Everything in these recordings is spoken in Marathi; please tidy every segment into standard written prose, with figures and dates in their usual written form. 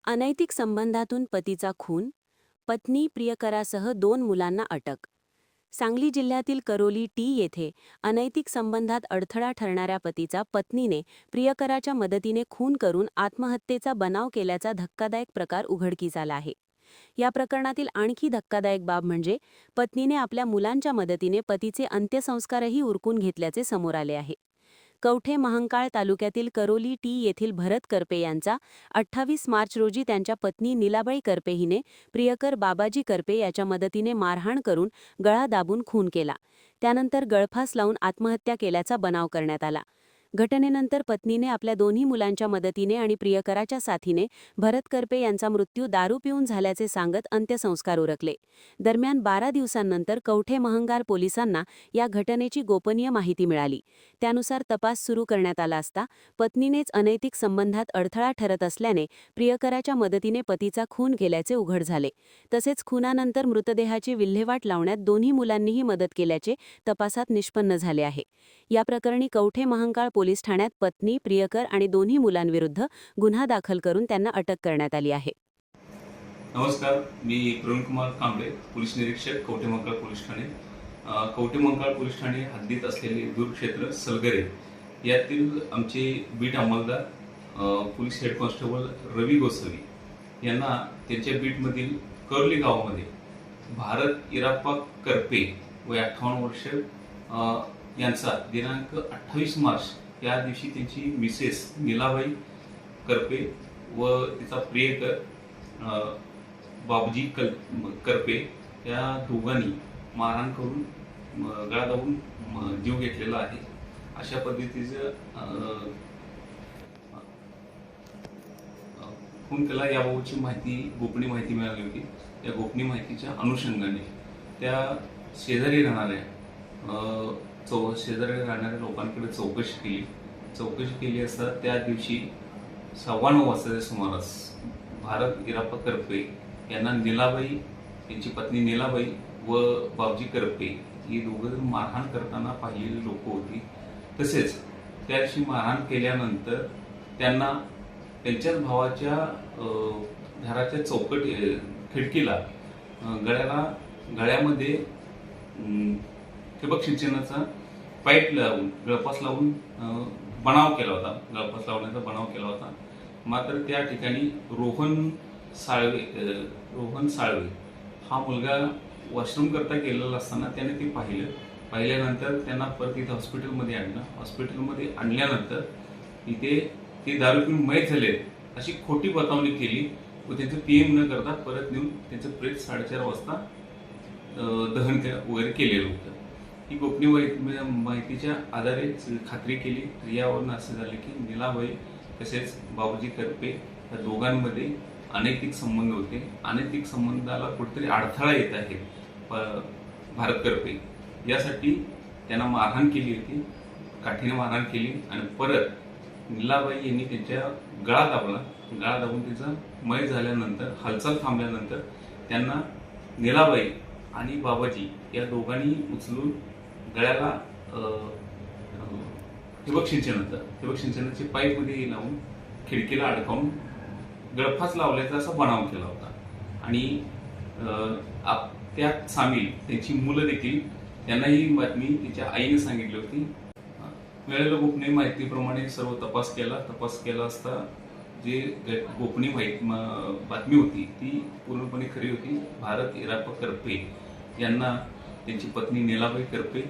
अनैतिक संबंधातून पतीचा खून, पत्नी प्रियकरासह 2 मुलांना अटक. सांगली जिल्ह्यातील करोली टी येथे अनैतिक संबंधात अडथळा ठरणाऱ्या पतीचा पत्नीने प्रियकराच्या मदतीने खून करून आत्महत्येचा बनाव केल्याचा धक्कादायक प्रकार उघडकीस आला आहे. या प्रकरणातील आणखी धक्कादायक बाब म्हणजे पत्नीने आपल्या मुलांच्या मदतीने पतीचे अंत्यसंस्कारही उरकून घेतल्याचे समोर आले आहे. कवठे महांकाळ तालुक्यातील करोली टी येथील भरत करपे यांचा 28 मार्च रोजी त्यांच्या पत्नी नीलाबाई करपे हिने प्रियकर बाबाजी करपे याच्या मदतीने मारहाण करून गळा दाबून खून केला. त्यानंतर गळफास लावून आत्महत्या केल्याचा बनाव करण्यात आला. घटनेनंतर पत्नीने आपल्या दोन्ही मुलांच्या मदतीने आणि प्रियकराच्या साथीने भरत करपे यांचा मृत्यू दारू पिऊन झाल्याचे सांगत अंत्यसंस्कार उरकले. दरम्यान 12 दिवसांनंतर कवठे महांकाळ पोलिसांना या घटनेची गोपनीय माहिती मिळाली. त्यानुसार तपास सुरू करण्यात आला असता पत्नीनेच अनैतिक संबंधात अडथळा ठरत असल्याने प्रियकराच्या मदतीने पतीचा खून केल्याचे उघड झाले. तसेच खुनानंतर मृतदेहाची विल्हेवाट लावण्यात दोन्ही मुलांनीही मदत केल्याचे तपासात निष्पन्न झाले आहे. या प्रकरणी कवठे महांकाळ पोलीस ठाण्यात पत्नी, प्रियकर आणि दोन्ही मुलांविरुद्ध गुन्हा दाखल करून त्यांना अटक करण्यात आली आहे. नमस्कार, मी प्रवीण कुमार कांबळे, पोलीस निरीक्षक, कवठे महांकाळ पोलीस ठाणे. कवठे महांकाळ पोलीस ठाणे हद्दीत असलेले दूर क्षेत्र सलगरे यातील आमचे बीट अंमलदार पोलीस हेड कॉन्स्टेबल रवी गोसावी यांना त्यांच्या बीटमधील कर्ली गावामध्ये भारत इराप्पा करपे वय 58 वर्ष यांचा दिनांक 28 मार्च या दिवशी त्यांची मिसेस नीलाबाई करपे व तिचा प्रियकर बाबूजी करपे या दोघांनी मारहाण करून गळा दाबून जीव घेतलेला आहे. अशा पद्धतीचं खून केला याबाबतची माहिती, गोपनीय माहिती मिळाली होती. त्या गोपनीय माहितीच्या अनुषंगाने त्या शेजारी राहणाऱ्या लोकांकडे चौकशी केली असता त्या दिवशी 9:15 वाजताच्या सुमारास भारत इराप्पा करपे यांना नीलाबाई, त्यांची पत्नी नीलाबाई व बाबूजी करपे ही दोघं मारहाण करताना पाहिलेली लोक होती. तसेच त्या दिवशी मारहाण केल्यानंतर त्यांना त्यांच्याच भावाच्या घराच्या खिडकीला गळ्यामध्ये ठिबक सिंचनाचा पाईप लावून गळफास लावून गळफास लावण्याचा बनाव केला होता. मात्र त्या ठिकाणी रोहन साळवे हा मुलगा वॉशरूम करता गेलेला असताना त्याने ते पाहिल्यानंतर त्यांना परत इथे हॉस्पिटलमध्ये आणल्यानंतर इथे ते दारू पिऊन मयत झाले अशी खोटी बतावणी केली व त्यांचं पीएम न करता परत नेऊन त्यांचं प्रेत 4:30 वाजता दहन वगैरे केलेलं होतं. ही गोपनीय माहितीच्या आधारे खात्री केली. यावरून असे झाले की नीलाबाई तसेच बाबूजी करपे या दोघांमध्ये अनैतिक संबंध होते. अनैतिक संबंधाला कुठेतरी अडथळा येत आहे. भारत करपे यासाठी त्यांना मारहाण केली होती, काठीने मारहाण केली आणि परत नीलाबाई यांनी त्यांच्या गळा दाबून तिचा मय झाल्यानंतर हालचाल थांबल्यानंतर त्यांना नीलाबाई आणि बाबाजी या दोघांनी उचलून गळ्याला ठिबक सिंचनाचे पाईपमध्ये लावून खिडकीला अडकावून गळफास लावल्याचा असा बनाव केला होता. आणि त्यात सामील त्यांची मुलं देखील त्यांना ही बातमी तिच्या आईने सांगितली होती. मिळालेल्या गोपनीय माहितीप्रमाणे सर्व तपास केला असता जे गोपनीय बातमी होती ती पूर्णपणे खरी होती. भारत इराप्पा करपे यांना त्यांची पत्नी नीलाबाई करपे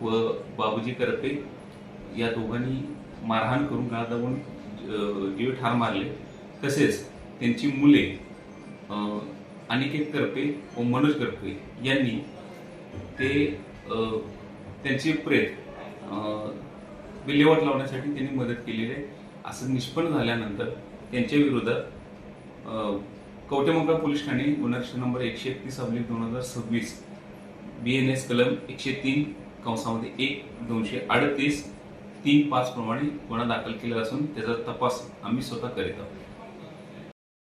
व बाबूजी करपे या दोघांनी मारहाण करून गळा दाबून जीव ठार मारले. तसेच त्यांची मुले अनिकेत करपे व मनोज करपे यांनी त्यांचे प्रेत विल्हेवाट लावण्यासाठी त्यांनी मदत केलेली आहे. असं निष्पन्न झाल्यानंतर त्यांच्या विरोधात कवठे महांकाळ पोलीस ठाणे गुन्हा नंबर 131/2026 BNS कलम 103(1) 238 3-5 प्रमाणे गुन्हा दाखल केला असून त्याचा तपास आम्ही स्वतः करीत आहोत.